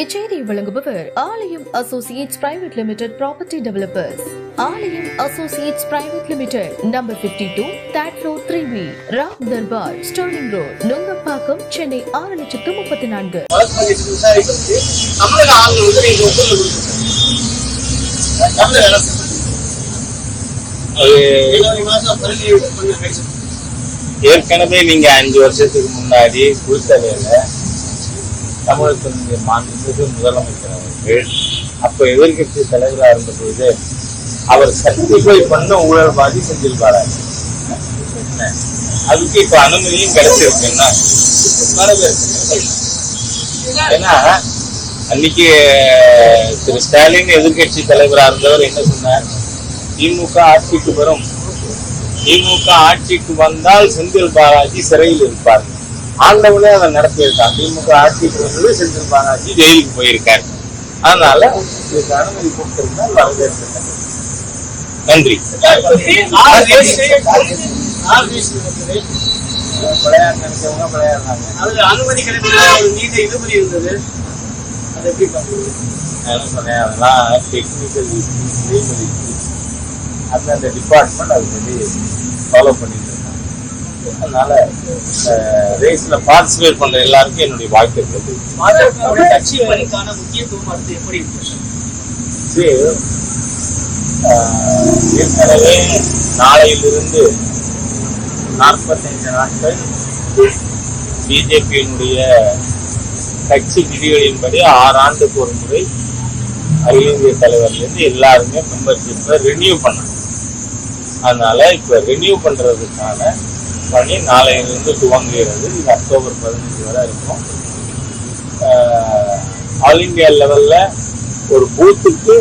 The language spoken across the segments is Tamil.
இச்செய்தியை வழங்குபவர் Aalayam associates private limited property developers. Aalayam associates private limited, number 52, third floor, 3B, Ram Darbar, Sterling road, Nungambakkam, Chennai 6,34,000. ஏற்கனவே நீங்க 5 வருஷத்துக்கு முன்னாடி குளித்தலையில தமிழகத்தினுடைய மாண்புமிகு முதலமைச்சர் அவர்கள் அப்ப எதிர்கட்சி தலைவராக இருந்த பொழுது அவர் சர்டிஃபை பண்ண ஊழல்வாதி செந்தில் பாலாஜி, அதுக்கு இப்ப அனுமதியும் கிடைச்சிருக்குன்னா ஏன்னா அன்னைக்கு திரு ஸ்டாலின் எதிர்கட்சி தலைவராக இருந்தவர் என்ன சொன்னார்? திமுக ஆட்சிக்கு வரும், திமுக ஆட்சிக்கு வந்தால் செந்தில் பாலாஜி சிறையில் இருப்பார். ஆண்டவனே அதை நடத்தியிருக்கான். திமுக ஆட்சிக்கு வந்தது செந்தில் பாலாஜி ஜெயிலுக்கு போயிருக்காரு. அதனால இதுக்கு அனுமதி கொடுத்திருந்தால் வரவேற்கிறேன். நன்றி. நினைச்சவங்க விளையாடுறாங்க. அனுமதி கிடைப்பது இருந்தது. அது எப்படி சொன்னேன், அதெல்லாம் டெக்னிக்கல் அந்த டிபார்ட்மெண்ட் அது பற்றி ஃபாலோ பண்ணிட்டு இருக்காங்க. அதனால ரேஸ்ல பார்ட்டிசிபேட் பண்ற எல்லாருக்கும் என்னுடைய வாழ்த்துக்கள். கட்சி பணிக்கான முக்கியத்துவம் அடுத்து எப்படி இருக்கு? ஏற்கனவே நாளையிலிருந்து 45 நாட்கள் பிஜேபியினுடைய கட்சி விதிகளின்படி 6 ஆண்டுக்கு ஒரு முறை அகில இந்திய தலைவர்லேருந்து எல்லாருமே மெம்பர்ஷிப்பை ரெனியூ பண்ணாங்க. அதனால இப்ப ரெனியூ பண்றதுக்கான பணி நாளையிலிருந்து துவங்குகிறது. இது அக்டோபர் 15 வரை இருக்கும். ஆல் இந்தியா லெவல்ல ஒரு பூத்துக்கு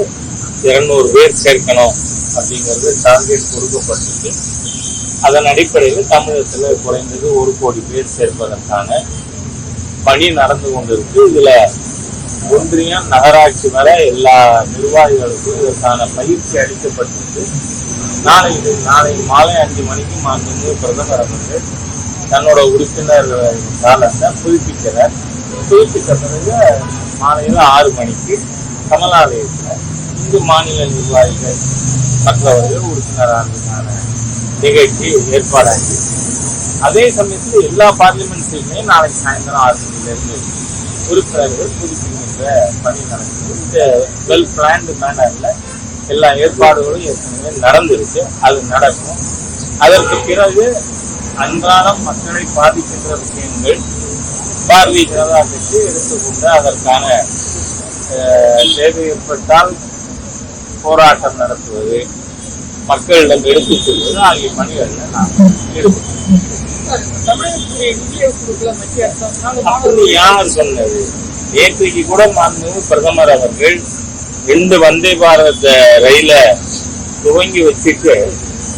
200 பேர் சேர்க்கணும் அப்படிங்கிறது டார்கெட் கொடுக்கப்பட்டிருக்கு. அதன் அடிப்படையில் தமிழகத்துல குறைந்தது 1 கோடி பேர் சேர்ப்பதற்கான பணி நடந்து கொண்டிருக்கு. இதுல ஒன்றியம் நகராட்சி வரை எல்லா நிர்வாகிகளுக்கும் இதற்கான பயிற்சி அளிக்கப்பட்டிருக்கு. நாளை மாலை 5 மணிக்கு மாண்புமிகு பிரதமர் அவர்கள் தன்னோட உறுப்பினர் காலத்தை புதுப்பிக்கிறார். புதுப்பித்த பிறகு மாலையில் 6 மணிக்கு கமலாலயத்தில் இந்து மாநில நிர்வாகிகள் மற்றவர்கள் உறுப்பினரான நிகழ்ச்சி ஏற்பாடாகி, அதே சமயத்தில் எல்லா பார்லிமெண்ட்ஸையுமே நாளைக்கு சாயந்தரம் 6 மணிலிருந்து உறுப்பினர்கள் புதுப்பிக்கின்ற பணி நடக்குது. இந்த வெல் பிளான்டு மேனர்ல எல்லா ஏற்பாடுகளும் ஏற்கனவே நடந்திருக்கு. அது நடக்கும். அதற்கு பிறகு அன்றாடம் மக்களை பாதிக்கின்ற விஷயங்கள் பாரதிய ஜனதா கட்சி எடுத்துக்கொண்டு அதற்கான தேவை ஏற்பட்டால் போராட்டம் நடத்துவது, மக்களிடம் எடுத்துச் செல்வது ஆகிய பணிகள்ல நாங்கள் ஈடுபடுவோம். யார் சொன்னது? நேற்றைக்கு கூட மாண்புமிகு பிரதமர் அவர்கள் 2 வந்தே பாரத் ரயில துவங்கி வச்சுட்டு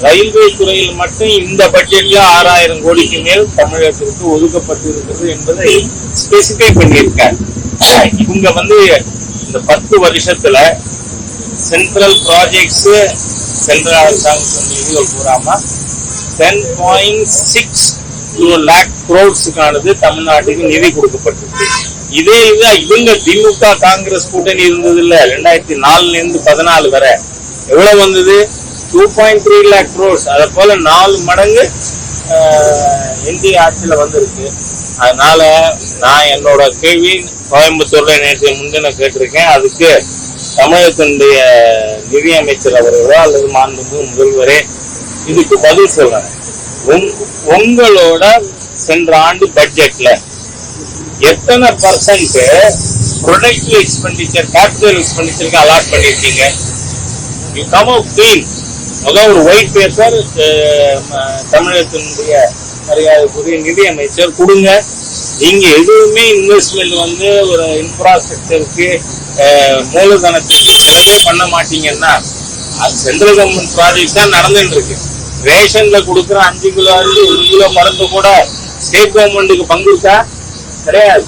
ரயில்வே துறையில் மட்டும் இந்த பட்ஜெட்ல 6000 கோடிக்கு மேல் தமிழகத்திற்கு ஒதுக்கப்பட்டு இருக்கிறது என்பதை ஸ்பெசிஃபை பண்ணியிருக்காங்க. இவங்க இந்த 10 வருஷத்துல சென்ட்ரல் ப்ராஜெக்ட்ஸ் சென்ட்ரல் அரசாங்கம் நிதிகள் கூறாம 10.62 lakh crores தமிழ்நாட்டுக்கு நிதி கொடுக்கப்பட்டிருக்கு. இதே இவங்க திமுக காங்கிரஸ் கூட்டணி இருந்தது இல்ல, 2004 இருந்து 14 வரை எவ்வளவு வந்தது? 2.3 lakh crores. அதை போல 4 மடங்கு இந்திய ஆட்சியில வந்திருக்கு. அதனால நான் என்னோட கேள்வி கோயம்புத்தூர்ல நேற்று முன்தின கேட்டிருக்கேன். அதுக்கு தமிழகத்தினுடைய நிதியமைச்சர் அவர்களோ அல்லது மாண்புமிகு முதல்வரே இதுக்கு பதில் சொல்றாங்க. உங்களோட சென்ற ஆண்டு பட்ஜெட்ல எத்தனை % ப்ரொடக்டிவ் எக்ஸ்பெண்டிச்சர், கேபிட்டல் எக்ஸ்பெண்டிச்சருக்கு அலாட் பண்ணிருக்கீங்க? You come out clean. முதல் ஒரு ஒயிட் பேப்பர் தமிழகத்தினுடைய மரியாதைக்குரிய நிதியமைச்சர் கொடுங்க. நீங்க எதுவுமே இன்வெஸ்ட்மெண்ட் ஒரு இன்ஃப்ராஸ்ட்ரக்சருக்கு மூலதனத்துக்கு செலவே பண்ண மாட்டீங்கன்னா சென்ட்ரல் கவர்மெண்ட் ப்ராஜெக்ட் தான் நடந்துட்டு இருக்கு. ரேஷன்ல கொடுக்குற 5 கிலோ அரிசி 1 கிலோ பருப்பு கூட ஸ்டேட் கவர்மெண்ட்டுக்கு பங்குச்சா? கிடையாது.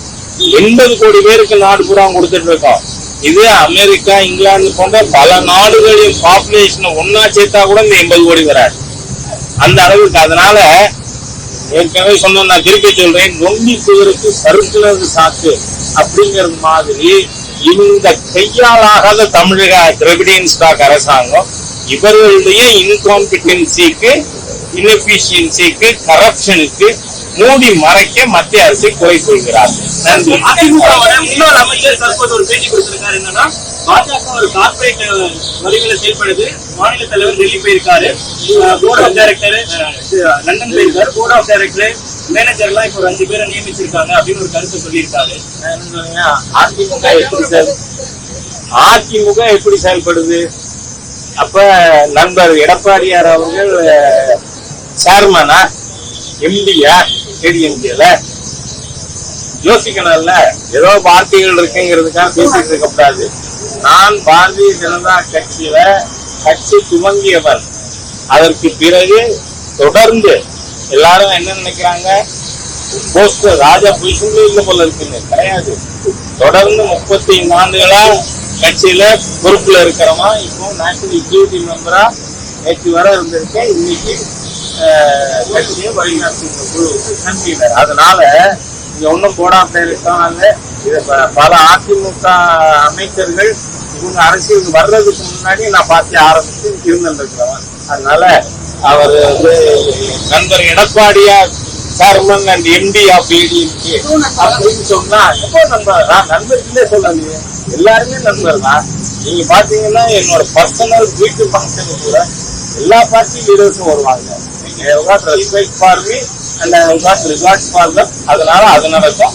80 கோடி பேருக்கு நாடு பூரா கொடுத்துட்டு இருக்கோம். இது அமெரிக்கா, இங்கிலாந்து போன்ற பல நாடுகளின் பாப்புலேஷனை ஒன்னா சேர்த்தா கூட இந்த 80 கோடி வராது அந்த அளவுக்கு. அதனால ஏற்கனவே சொன்ன, நான் திருப்பி சொல்றேன், நொண்டி குதிரைக்கு சறுக்குறது சாக்கு அப்படிங்கிறது மாதிரி இந்த கையாளாகாத தமிழக திராவிடியன் ஸ்டாக் அரசாங்கம் இவர்களுடைய இன்காம்பிட்டன்சிக்கு, இன்எஃபிஷியன்சிக்கு, கரப்ஷனுக்கு மூடி மறைக்க மத்திய அரசை குறை சொல்கிறார். நன்றி. அதிமுகவோட முன்னாள் அமைச்சர் தற்போது ஒரு பேட்டி கொடுத்திருக்காரு. என்னன்னா, பாஜக ஒரு கார்பரேட் வழிகளை செயல்படுது. மாநில தலைவர் டெல்லி போயிருக்காரு, போர்ட் ஆஃப் டைரக்டர் லண்டன் போயிருக்காரு, போர்ட் ஆஃப் டைரக்டர் மேனேஜர் எல்லாம் இப்போ 5 பேரை நியமிச்சிருக்காங்க அப்படின்னு ஒரு கருத்தை சொல்லியிருக்காரு. அதிமுக எப்படி செயல்படுது? அப்ப நண்பர் எடப்பாடியார் அவர்கள் சேர்மனா, எம்டியா, ஏடிஎம்கேல யோசிக்கணும்ல. ஏதோ பார்ட்டிகள் இருக்குங்கிறதுக்காக பேசிட்டு இருக்க கூடாது. நான் பாரதிய ஜனதா கட்சியில கட்சி துவங்கியவன். அதற்கு பிறகு தொடர்ந்து எல்லாரும் என்ன நினைக்கிறாங்க, போஸ்டர் ராஜா பொய்சுமே இல்ல போல இருக்குன்னு கிடையாது. தொடர்ந்து 35 ஆண்டுகளா கட்சியில பொறுப்புல இருக்கிறவா. இப்போ நேஷனல் எக்ஸிகியூட்டிவ் மெம்பரா நேற்று வர இருந்திருக்கேன். இன்னைக்கு கட்சியை வழிநடத்தும் குழு கன்வீனர். அதனால இங்க ஒன்னும் போடாம டைரக்டான இது பல அதிமுக அமைச்சர்கள் இவங்க அரசியலுக்கு வர்றதுக்கு முன்னாடி நான் பார்த்து ஆரம்பிச்சு இருந்திருக்கிறவன். அதனால அவர் நண்பர் எடப்பாடியார் chairman and MD of ADMK அப்படின்னு சொன்னா எப்போ நண்பர் தான்? நண்பர்களே சொல்லலையே, எல்லாருமே நண்பர் தான். நீங்க பாத்தீங்கன்னா என்னோட பர்சனல் வீட்டு ஃபங்க்ஷனுக்கு கூட எல்லா பார்ட்டி லீடர்ஸும் வருவாங்க. Respect for me and regard for them. அதனால அது நடக்கும்.